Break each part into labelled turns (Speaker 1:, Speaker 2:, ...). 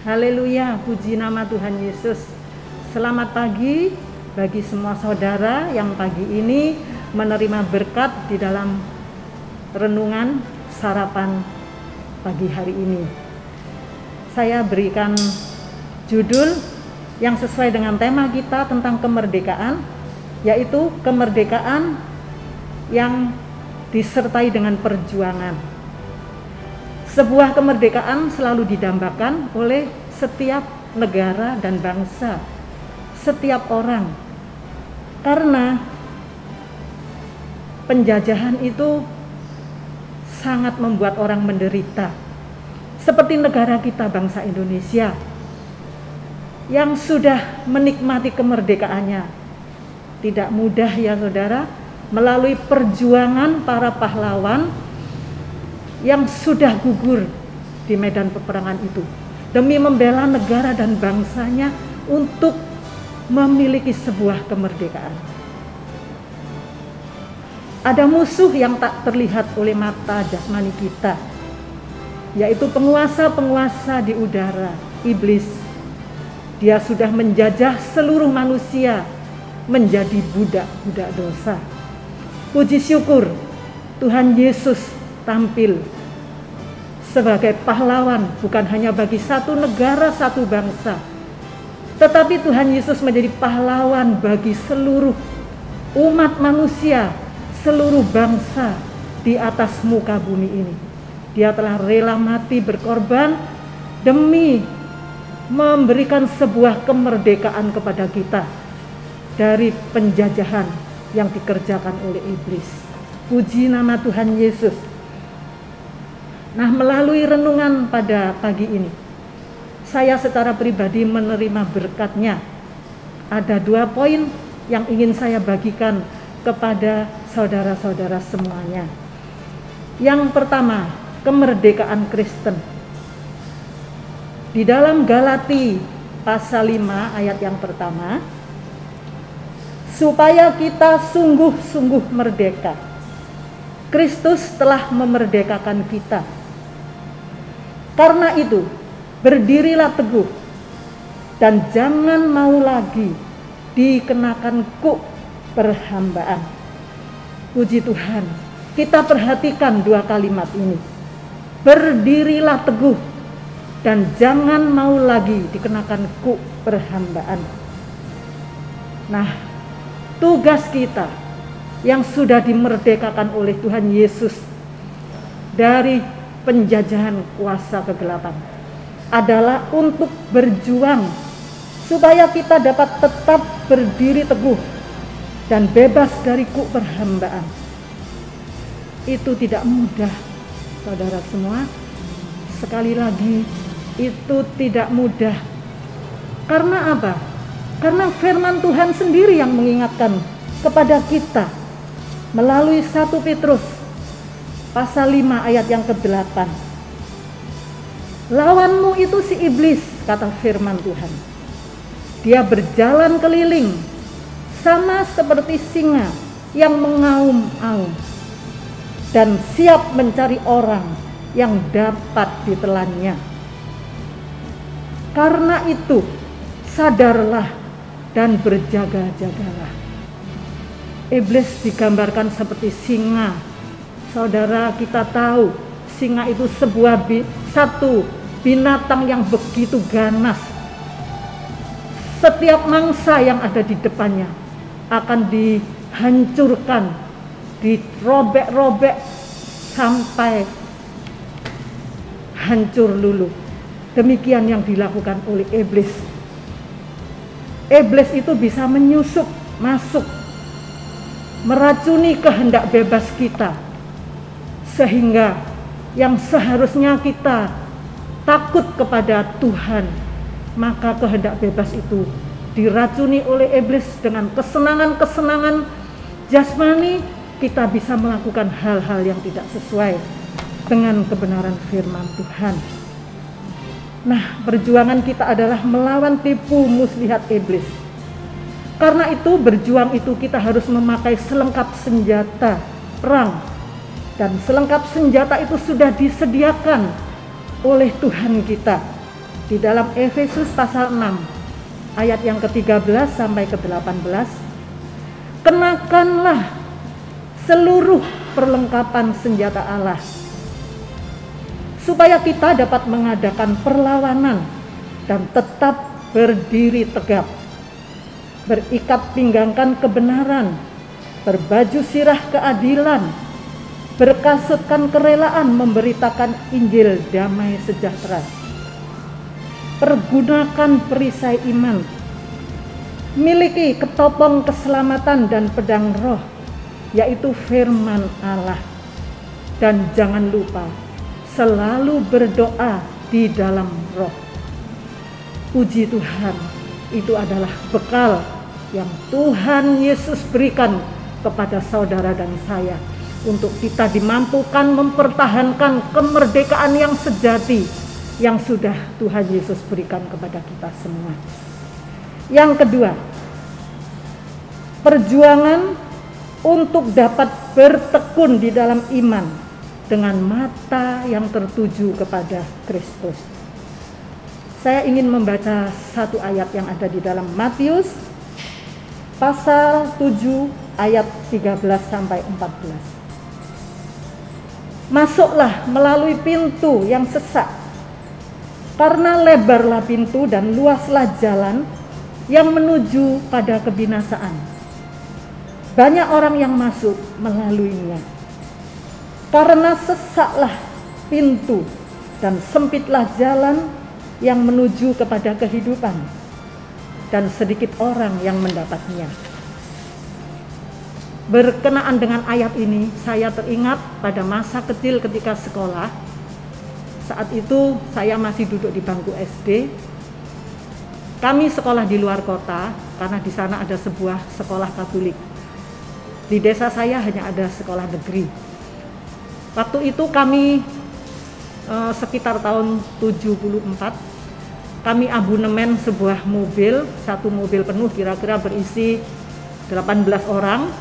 Speaker 1: Haleluya, puji nama Tuhan Yesus. Selamat pagi bagi semua saudara yang pagi ini menerima berkat di dalam renungan sarapan pagi hari ini. Saya berikan judul yang sesuai dengan tema kita tentang kemerdekaan, yaitu kemerdekaan yang disertai dengan perjuangan. Sebuah kemerdekaan selalu didambakan oleh setiap negara dan bangsa, setiap orang. Karena penjajahan itu sangat membuat orang menderita. Seperti negara kita, bangsa Indonesia, yang sudah menikmati kemerdekaannya. Tidak mudah ya saudara, melalui perjuangan para pahlawan yang sudah gugur di medan peperangan itu demi membela negara dan bangsanya untuk memiliki sebuah kemerdekaan. Ada musuh yang tak terlihat oleh mata jasmani kita, yaitu penguasa-penguasa di udara, iblis. Dia sudah menjajah seluruh manusia menjadi budak-budak dosa. Puji syukur Tuhan Yesus tampil sebagai pahlawan bukan hanya bagi satu negara, satu bangsa, tetapi Tuhan Yesus menjadi pahlawan bagi seluruh umat manusia, seluruh bangsa di atas muka bumi ini. Dia telah rela mati berkorban demi memberikan sebuah kemerdekaan kepada kita dari penjajahan yang dikerjakan oleh iblis. Puji nama Tuhan Yesus. Nah, melalui renungan pada pagi ini, saya secara pribadi menerima berkatnya. Ada 2 poin yang ingin saya bagikan kepada saudara-saudara semuanya. Yang pertama, kemerdekaan Kristen. Di dalam Galati pasal 5 ayat yang pertama, supaya kita sungguh-sungguh merdeka. Kristus telah memerdekakan kita. Karena itu, berdirilah teguh dan jangan mau lagi dikenakan kuk perhambaan. Puji Tuhan, kita perhatikan 2 kalimat ini. Berdirilah teguh dan jangan mau lagi dikenakan kuk perhambaan. Nah, tugas kita yang sudah dimerdekakan oleh Tuhan Yesus dari penjajahan kuasa kegelapan adalah untuk berjuang supaya kita dapat tetap berdiri teguh dan bebas dari kuk perhambaan. Itu tidak mudah, saudara semua. Sekali lagi, itu tidak mudah. Karena apa? Karena firman Tuhan sendiri yang mengingatkan kepada kita melalui 1 Petrus pasal 5 ayat yang ke-8. Lawanmu itu si iblis, kata firman Tuhan. Dia berjalan keliling sama seperti singa yang mengaum-aum dan siap mencari orang yang dapat ditelannya. Karena itu, sadarlah dan berjaga-jagalah. Iblis digambarkan seperti singa. Saudara, kita tahu singa itu satu binatang yang begitu ganas. Setiap mangsa yang ada di depannya akan dihancurkan, dirobek-robek sampai hancur luluh. Demikian yang dilakukan oleh iblis. Iblis itu bisa menyusup, masuk, meracuni kehendak bebas kita, sehingga yang seharusnya kita takut kepada Tuhan, maka kehendak bebas itu diracuni oleh iblis dengan kesenangan-kesenangan jasmani. Kita bisa melakukan hal-hal yang tidak sesuai dengan kebenaran firman Tuhan. Nah, perjuangan kita adalah melawan tipu muslihat iblis. Karena itu, berjuang itu kita harus memakai selengkap senjata perang. Dan selengkap senjata itu sudah disediakan oleh Tuhan kita. Di dalam Efesus pasal 6 ayat yang ke-13 sampai ke-18, kenakanlah seluruh perlengkapan senjata Allah supaya kita dapat mengadakan perlawanan dan tetap berdiri tegap, berikat pinggangkan kebenaran, berbaju sirah keadilan, berkasutkan kerelaan memberitakan Injil damai sejahtera, pergunakan perisai iman, miliki ketopong keselamatan dan pedang roh, yaitu firman Allah, dan jangan lupa selalu berdoa di dalam roh. Puji Tuhan, itu adalah bekal yang Tuhan Yesus berikan kepada saudara dan saya untuk kita dimampukan mempertahankan kemerdekaan yang sejati yang sudah Tuhan Yesus berikan kepada kita semua. Yang kedua, perjuangan untuk dapat bertekun di dalam iman dengan mata yang tertuju kepada Kristus. Saya ingin membaca satu ayat yang ada di dalam Matius pasal 7 ayat 13 sampai 14. Masuklah melalui pintu yang sesak, karena lebarlah pintu dan luaslah jalan yang menuju pada kebinasaan. Banyak orang yang masuk melaluinya. Karena sesaklah pintu dan sempitlah jalan yang menuju kepada kehidupan, dan sedikit orang yang mendapatnya. Berkenaan dengan ayat ini, saya teringat pada masa kecil ketika sekolah. Saat itu saya masih duduk di bangku SD. Kami sekolah di luar kota karena di sana ada sebuah sekolah Katolik. Di desa saya hanya ada sekolah negeri. Waktu itu kami sekitar tahun 74, kami abonemen sebuah mobil, satu mobil penuh kira-kira berisi 18 orang.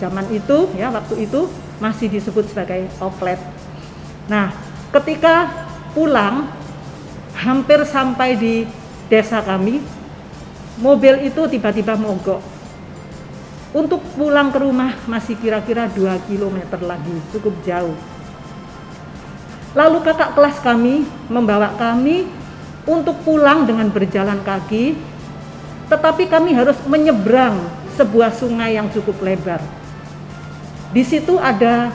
Speaker 1: Zaman itu, ya waktu itu masih disebut sebagai oplet. Nah, ketika pulang, hampir sampai di desa kami, mobil itu tiba-tiba mogok. Untuk pulang ke rumah masih kira-kira 2 km lagi, cukup jauh. Lalu kakak kelas kami membawa kami untuk pulang dengan berjalan kaki, tetapi kami harus menyeberang sebuah sungai yang cukup lebar. Di situ ada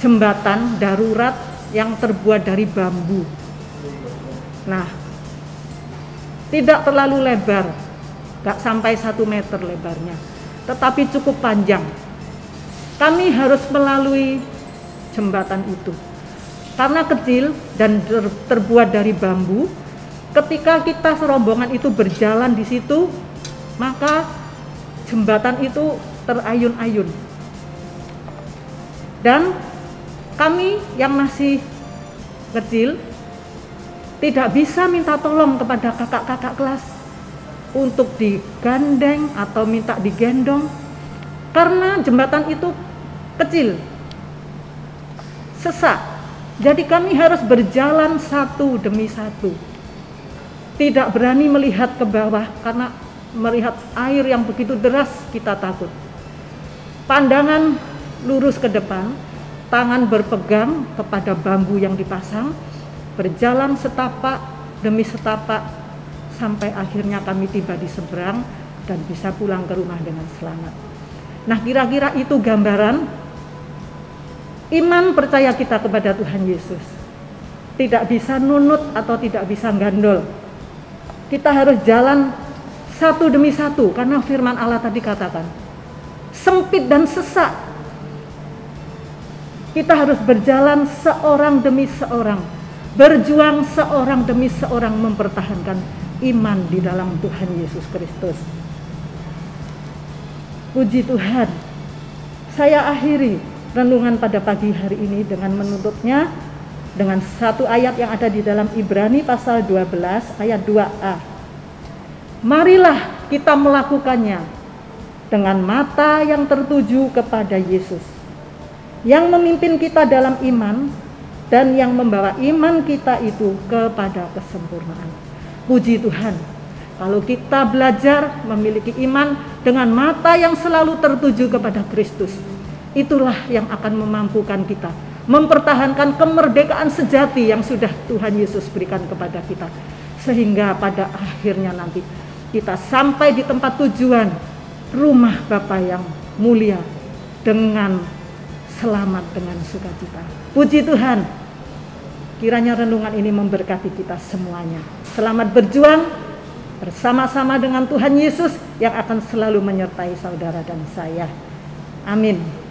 Speaker 1: jembatan darurat yang terbuat dari bambu. Nah, tidak terlalu lebar, gak sampai 1 meter lebarnya, tetapi cukup panjang. Kami harus melalui jembatan itu. Karena kecil dan terbuat dari bambu, ketika kita serombongan itu berjalan di situ, maka jembatan itu terayun-ayun. Dan kami yang masih kecil tidak bisa minta tolong kepada kakak-kakak kelas untuk digandeng atau minta digendong, karena jembatan itu kecil, sesak. Jadi kami harus berjalan satu demi satu. Tidak berani melihat ke bawah karena melihat air yang begitu deras kita takut. Pandangan lurus ke depan, tangan berpegang kepada bambu yang dipasang, berjalan setapak demi setapak sampai akhirnya kami tiba di seberang dan bisa pulang ke rumah dengan selamat. Nah, kira-kira itu gambaran iman percaya kita kepada Tuhan Yesus. Tidak bisa nunut atau tidak bisa gandol. Kita harus jalan satu demi satu, karena firman Allah tadi katakan, sempit dan sesak. Kita harus berjalan seorang demi seorang, berjuang seorang demi seorang mempertahankan iman di dalam Tuhan Yesus Kristus. Puji Tuhan. Saya akhiri renungan pada pagi hari ini dengan menutupnya dengan satu ayat yang ada di dalam Ibrani pasal 12 ayat 2a. Marilah kita melakukannya dengan mata yang tertuju kepada Yesus, yang memimpin kita dalam iman dan yang membawa iman kita itu kepada kesempurnaan. Puji Tuhan, kalau kita belajar memiliki iman dengan mata yang selalu tertuju kepada Kristus, itulah yang akan memampukan kita mempertahankan kemerdekaan sejati yang sudah Tuhan Yesus berikan kepada kita, sehingga pada akhirnya nanti kita sampai di tempat tujuan, rumah Bapa yang mulia, dengan selamat, dengan sukacita. Puji Tuhan, kiranya renungan ini memberkati kita semuanya. Selamat berjuang bersama-sama dengan Tuhan Yesus yang akan selalu menyertai saudara dan saya. Amin.